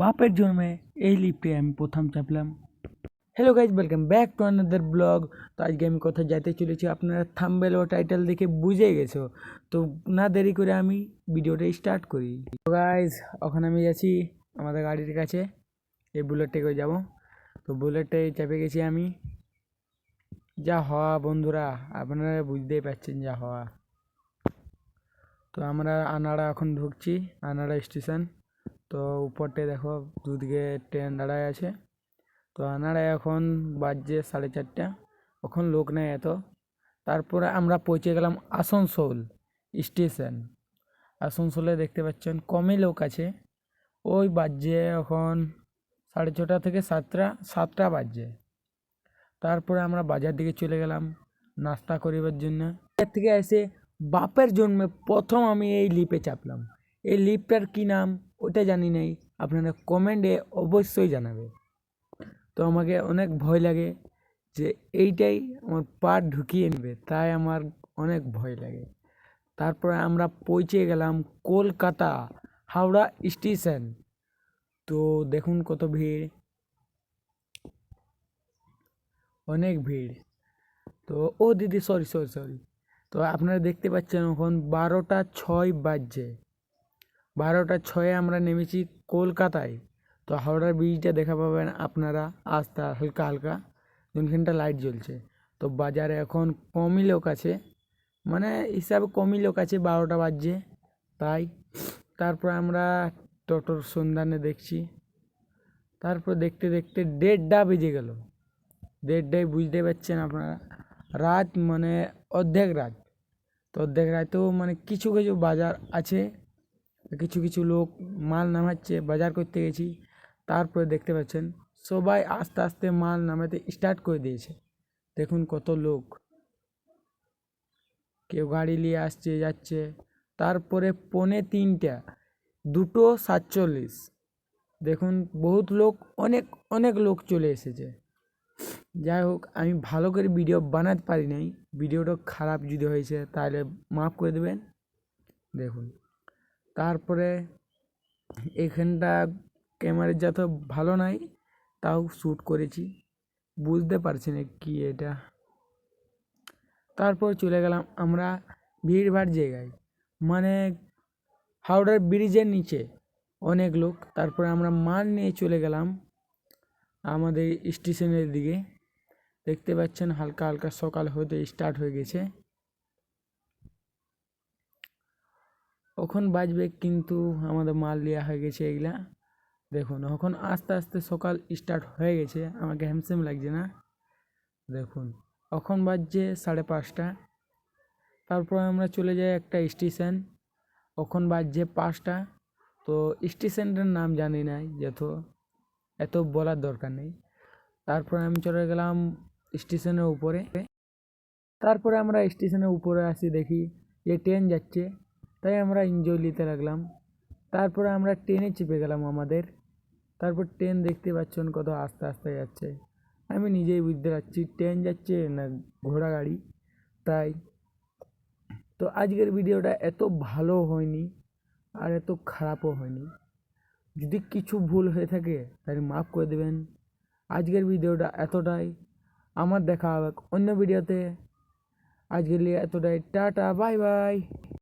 বাপের জন্মে এই লিফটে আমি প্রথম চাপলাম। Hello guys, welcome back to another blog. তো আজকে আমি কোথায় যেতে চলেছি আপনারা থাম্বনেল ও টাইটেল দেখে বুঝে গেছো। তো না দেরি করে আমি ভিডিওটা স্টার্ট করি। তো গাইজ, ওখানে আমি যাচ্ছি আমাদের গাড়ির কাছে, এই বুলেটে করে যাব। তো বুলেটে চেপে গেছি আমি। যা হওয়া বন্ধুরা, আপনারা বুঝতেই পারছেন যা হওয়া। তো আমরা আনাড়া এখন ঢুকছি, আনাড়া স্টেশন। তো উপরটায় দেখো দুদিকে ট্রেন দাঁড়ায় আছে। তো আনাড়ায় এখন বাজছে 4:30। এখন লোক নেই এত। তারপরে আমরা পৌঁছে গেলাম আসানসোল স্টেশন। আসানসোলে দেখতে পাচ্ছেন কমই লোক আছে। ওই বাজছে এখন 6:30 থেকে 7টা বাজছে। তারপরে আমরা বাজার দিকে চলে গেলাম নাস্তা করিবার জন্য। এর থেকে এসে বাপের জন্মে প্রথম আমি এই লিফটে চাপলাম। এই লিফটটার কি নাম ওটা জানি নাই, আপনারা কমেন্টে অবশ্যই জানাবে। তো আমাকে অনেক ভয় লাগে যে এইটাই আমার পা ঢুকিয়ে নেবে, তাই আমার অনেক ভয় লাগে। তারপরে আমরা পৌঁছে গেলাম কলকাতা হাওড়া স্টেশন। তো দেখুন কত ভিড়, অনেক ভিড়। তো ও দিদি, সরি সরি সরি। তো আপনারা দেখতে পাচ্ছেন এখন 12:06 বাজছে। 12:06 আমরা নেমেছি কলকাতায়। তো হাওড়ার ব্রিজটা দেখা পাবেন আপনারা আস্তে হালকা হালকা, দুখানটা লাইট জ্বলছে। তো বাজারে এখন কমই লোক আছে, মানে হিসাবে কমই লোক আছে, 12টা বাজছে তাই। তারপর আমরা টোটোর সন্ধানে দেখছি। তারপর দেখতে দেখতে 1:30 বেজে গেল। 1:30 বুঝতে পারছেন আপনারা, রাত মানে অর্ধেক রাত। তো অর্ধেক রাতেও মানে কিছু কিছু বাজার আছে, কিছু কিছু লোক মাল নামাচ্ছে, বাজার করতে গেছি। তারপরে দেখতে পাচ্ছেন সবাই আস্তে আস্তে মাল নামাতে স্টার্ট করে দিয়েছে। দেখুন কত লোক, কেউ গাড়ি নিয়ে আসছে যাচ্ছে। তারপরে 2:45, 2:47, দেখুন বহুত লোক, অনেক অনেক লোক চলে এসেছে। যাই হোক, আমি ভালো করে ভিডিও বানাতে পারি নাই, ভিডিওটা খারাপ যদি হয়েছে তাহলে মাফ করে দেবেন। দেখুন তারপরে এখানটা ক্যামেরার যত ভালো নাই, তাও শ্যুট করেছি, বুঝতে পারছি না কি এটা। তারপর চলে গেলাম আমরা ভিড়ভাড় জায়গায়, মানে হাওড়ার ব্রিজের নিচে অনেক লোক। তারপরে আমরা মাল নিয়ে চলে গেলাম আমাদের স্টেশনের দিকে। দেখতে পাচ্ছেন হালকা হালকা সকাল হতে স্টার্ট হয়ে গেছে। এখন বাজবে কিন্তু আমাদের মাল দেওয়া হয়ে গেছে এগুলা। দেখুন এখন আস্তে আস্তে সকাল স্টার্ট হয়ে গেছে, আমাকে হ্যামসেম লাগছে না। দেখুন এখন বাজছে 5:30। তারপর আমরা চলে যাই একটা স্টেশন, এখন বাজছে 5টা। তো স্টেশনটার নাম জানি না, এত বলার দরকার নেই। তারপর আমি চলে গেলাম স্টেশনের উপরে। তারপরে আমরা স্টেশনের উপরে আসি, দেখি যে ট্রেন যাচ্ছে, তাই আমরা এনজয় নিতে লাগলাম। তারপরে আমরা ট্রেনে চেপে গেলাম আমাদের। তারপর ট্রেন দেখতে পাচ্ছেন কত আস্তে আস্তে যাচ্ছে, আমি নিজেই বুঝতে পারছি ট্রেন যাচ্ছে না ঘোড়া গাড়ি, তাই। তো আজকের ভিডিওটা এত ভালো হয়নি আর এত খারাপও হয়নি, যদি কিছু ভুল হয়ে থাকে তাহলে মাফ করে দেবেন। আজকের ভিডিওটা এতটাই, আমার দেখা হবে অন্য ভিডিওতে। আজকের লিয়ে এতটাই, টাটা বাই বাই।